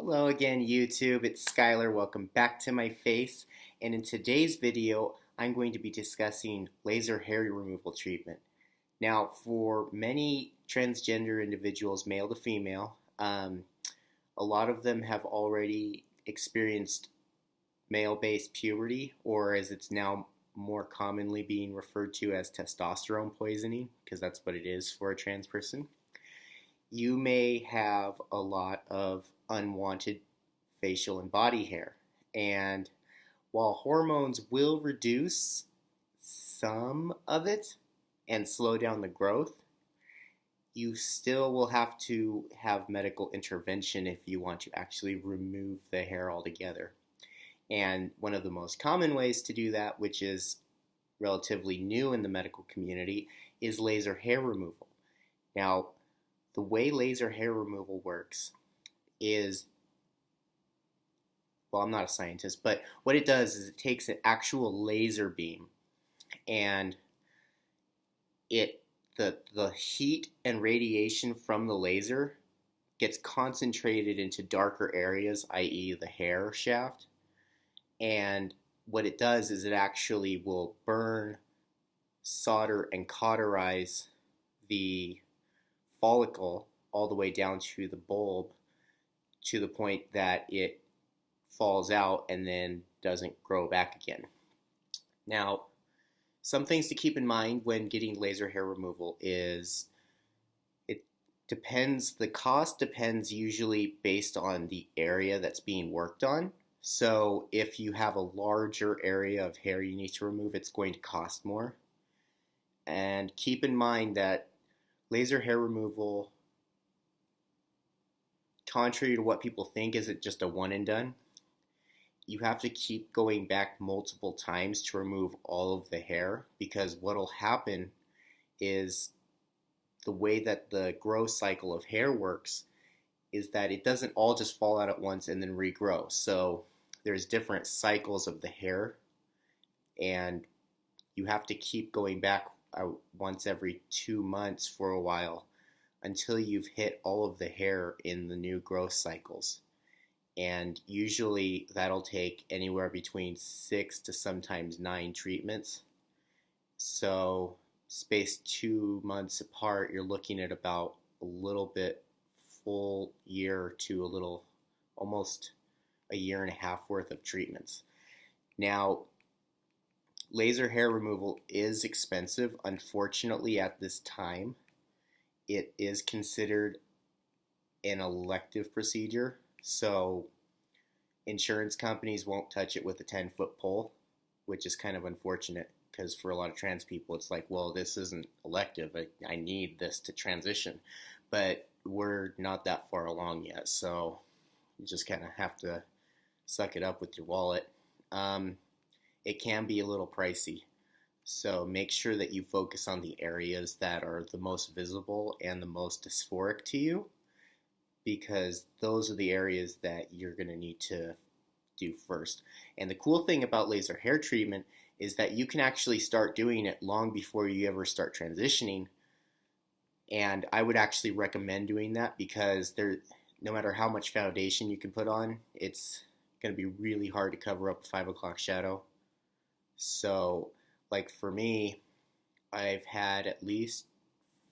Hello again, YouTube. It's Skylar. Welcome back to my face. And in today's video, I'm going to be discussing laser hair removal treatment. Now, for many transgender individuals, male to female, a lot of them have already experienced male-based puberty, or as it's now more commonly being referred to as testosterone poisoning, because that's what it is for a trans person. You may have a lot of unwanted facial and body hair. And while hormones will reduce some of it and slow down the growth, you still will have to have medical intervention if you want to actually remove the hair altogether. And one of the most common ways to do that, which is relatively new in the medical community, is laser hair removal. Now, the way laser hair removal works is, well, I'm not a scientist, but what it does is it takes an actual laser beam and the heat and radiation from the laser gets concentrated into darker areas, i.e. the hair shaft. And what it does is it actually will burn, solder, and cauterize the follicle all the way down to the bulb to the point that it falls out and then doesn't grow back again. Now, some things to keep in mind when getting laser hair removal is the cost depends usually based on the area that's being worked on. So if you have a larger area of hair you need to remove, it's going to cost more. And keep in mind that laser hair removal, contrary to what people think, isn't just a one and done. You have to keep going back multiple times to remove all of the hair, because what will happen is the way that the growth cycle of hair works is that it doesn't all just fall out at once and then regrow. So there's different cycles of the hair, and you have to keep going back once every 2 months for a while until you've hit all of the hair in the new growth cycles. And usually that'll take anywhere between 6 to sometimes 9 treatments. So spaced 2 months apart, you're looking at about a little bit full year to almost a year and a half worth of treatments. Now, laser hair removal is expensive. Unfortunately, at this time, it is considered an elective procedure. So insurance companies won't touch it with a 10-foot pole, which is kind of unfortunate, because for a lot of trans people, it's like, well, this isn't elective. I need this to transition. But we're not that far along yet, so you just kind of have to suck it up with your wallet. It can be a little pricey, so make sure that you focus on the areas that are the most visible and the most dysphoric to you, because those are the areas that you're going to need to do first. And the cool thing about laser hair treatment is that you can actually start doing it long before you ever start transitioning, and I would actually recommend doing that, because no matter how much foundation you can put on, it's going to be really hard to cover up a 5 o'clock shadow. So, like for me, I've had at least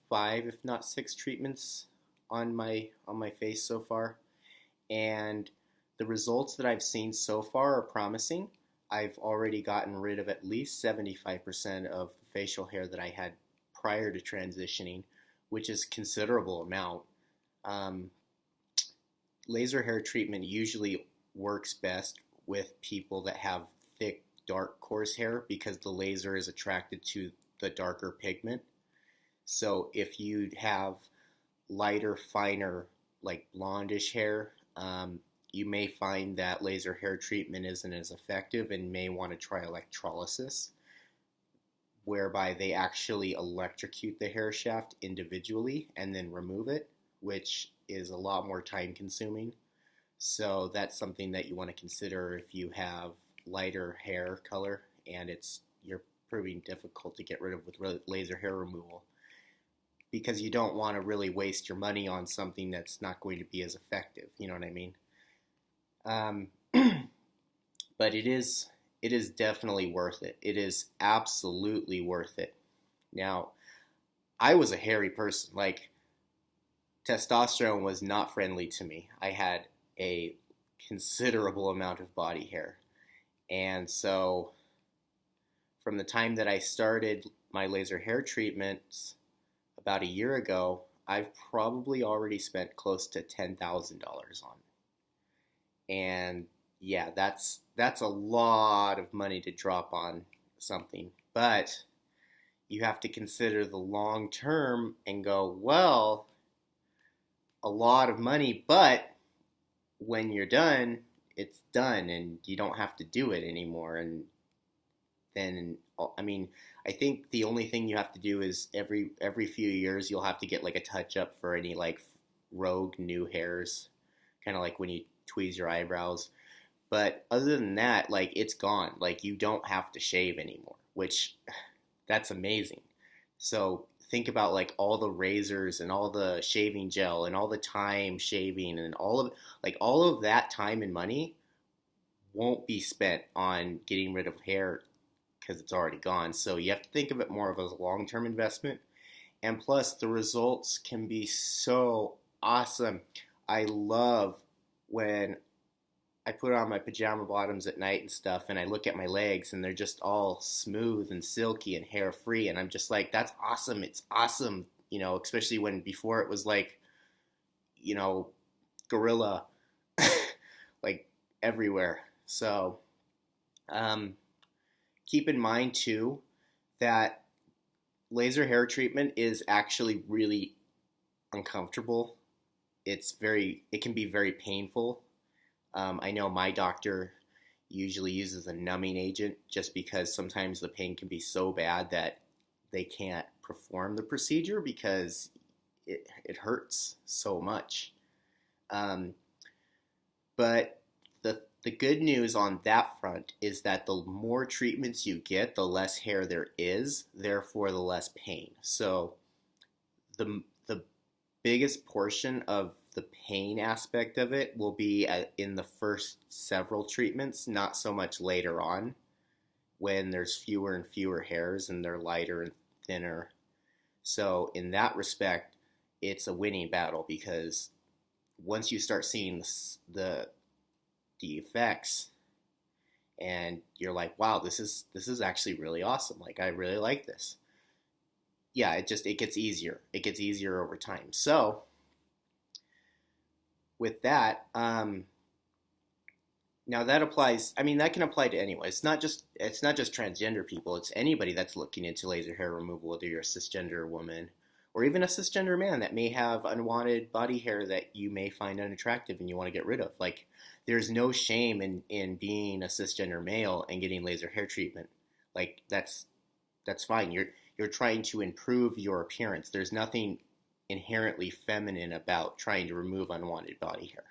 5, if not 6 treatments on my face so far, and the results that I've seen so far are promising. I've already gotten rid of at least 75% of the facial hair that I had prior to transitioning, which is a considerable amount. Laser hair treatment usually works best with people that have thick, dark, coarse hair, because the laser is attracted to the darker pigment. So if you have lighter, finer, like blondish hair, you may find that laser hair treatment isn't as effective and may want to try electrolysis, whereby they actually electrocute the hair shaft individually and then remove it, which is a lot more time consuming. So that's something that you want to consider if you have lighter hair color and you're proving difficult to get rid of with laser hair removal. because you don't want to really waste your money on something that's not going to be as effective. You know what I mean? Um, but it is definitely worth it. It is absolutely worth it. Now, I was a hairy person. Like, testosterone was not friendly to me. I had a considerable amount of body hair. And so from the time that I started my laser hair treatments about a year ago, I've probably already spent close to $10,000 on it. And yeah, that's a lot of money to drop on something. But you have to consider the long term and go, well, a lot of money, but when you're done, it's done and you don't have to do it anymore. And then, I mean, I think the only thing you have to do is every few years you'll have to get like a touch up for any like rogue new hairs, kind of like when you tweeze your eyebrows. But other than that, like it's gone. Like you don't have to shave anymore, which that's amazing. So think about like all the razors and all the shaving gel and all the time shaving and all of that time and money won't be spent on getting rid of hair because it's already gone. So you have to think of it more of as a long-term investment. And plus the results can be so awesome. I love when I put on my pajama bottoms at night and stuff, and I look at my legs, and they're just all smooth and silky and hair free, and I'm just like, that's awesome. It's awesome, you know, especially when before it was like, you know, gorilla, like everywhere. So, keep in mind too that laser hair treatment is actually really uncomfortable. It can be very painful. I know my doctor usually uses a numbing agent just because sometimes the pain can be so bad that they can't perform the procedure because it hurts so much. But the good news on that front is that the more treatments you get, the less hair there is, therefore the less pain. So the biggest portion of the pain aspect of it will be in the first several treatments, not so much later on when there's fewer and fewer hairs and they're lighter and thinner. So in that respect, it's a winning battle because once you start seeing the effects and you're like, wow, this is actually really awesome. Like I really like this. Yeah, it gets easier. It gets easier over time. So with that, now that applies. I mean, that can apply to anyone. It's not just transgender people. It's anybody that's looking into laser hair removal, whether you're a cisgender woman or even a cisgender man that may have unwanted body hair that you may find unattractive and you want to get rid of. Like, there's no shame in being a cisgender male and getting laser hair treatment. Like, that's fine. You're trying to improve your appearance. There's nothing inherently feminine about trying to remove unwanted body hair.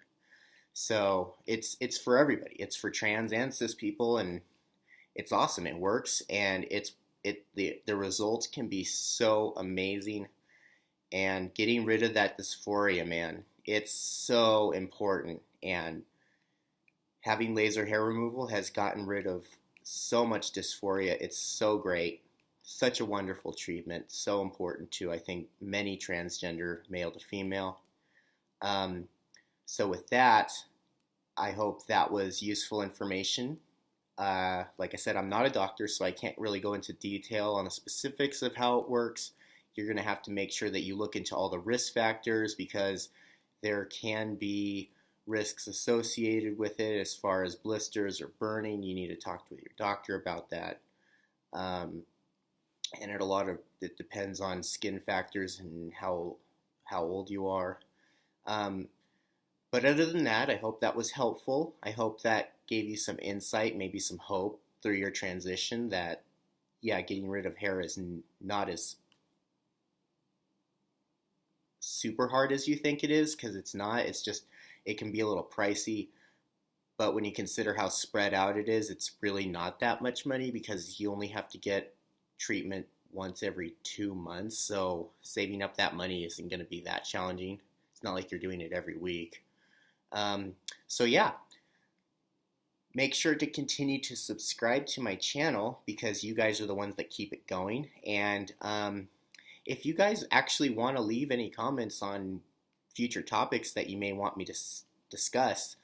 So it's for everybody. It's for trans and cis people, and it's awesome. It works, and the results can be so amazing. And getting rid of that dysphoria, man, it's so important. And having laser hair removal has gotten rid of so much dysphoria. It's so great. Such a wonderful treatment. So important to, I think, many transgender male to female. So with that, I hope that was useful information. Like I said, I'm not a doctor, so I can't really go into detail on the specifics of how it works. You're going to have to make sure that you look into all the risk factors because there can be risks associated with it as far as blisters or burning. You need to talk with your doctor about that. And it depends on skin factors and how old you are. But other than that, I hope that was helpful. I hope that gave you some insight, maybe some hope through your transition that, yeah, getting rid of hair is not as super hard as you think it is, because it's not. It's just, it can be a little pricey. But when you consider how spread out it is, it's really not that much money because you only have to get treatment once every 2 months. So saving up that money isn't going to be that challenging. It's not like you're doing it every week. So yeah, Make sure to continue to subscribe to my channel because you guys are the ones that keep it going. And if you guys actually want to leave any comments on future topics that you may want me to discuss,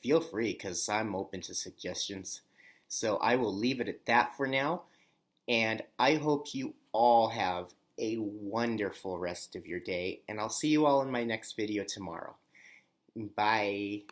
feel free because I'm open to suggestions. So I will leave it at that for now. And I hope you all have a wonderful rest of your day. And I'll see you all in my next video tomorrow. Bye.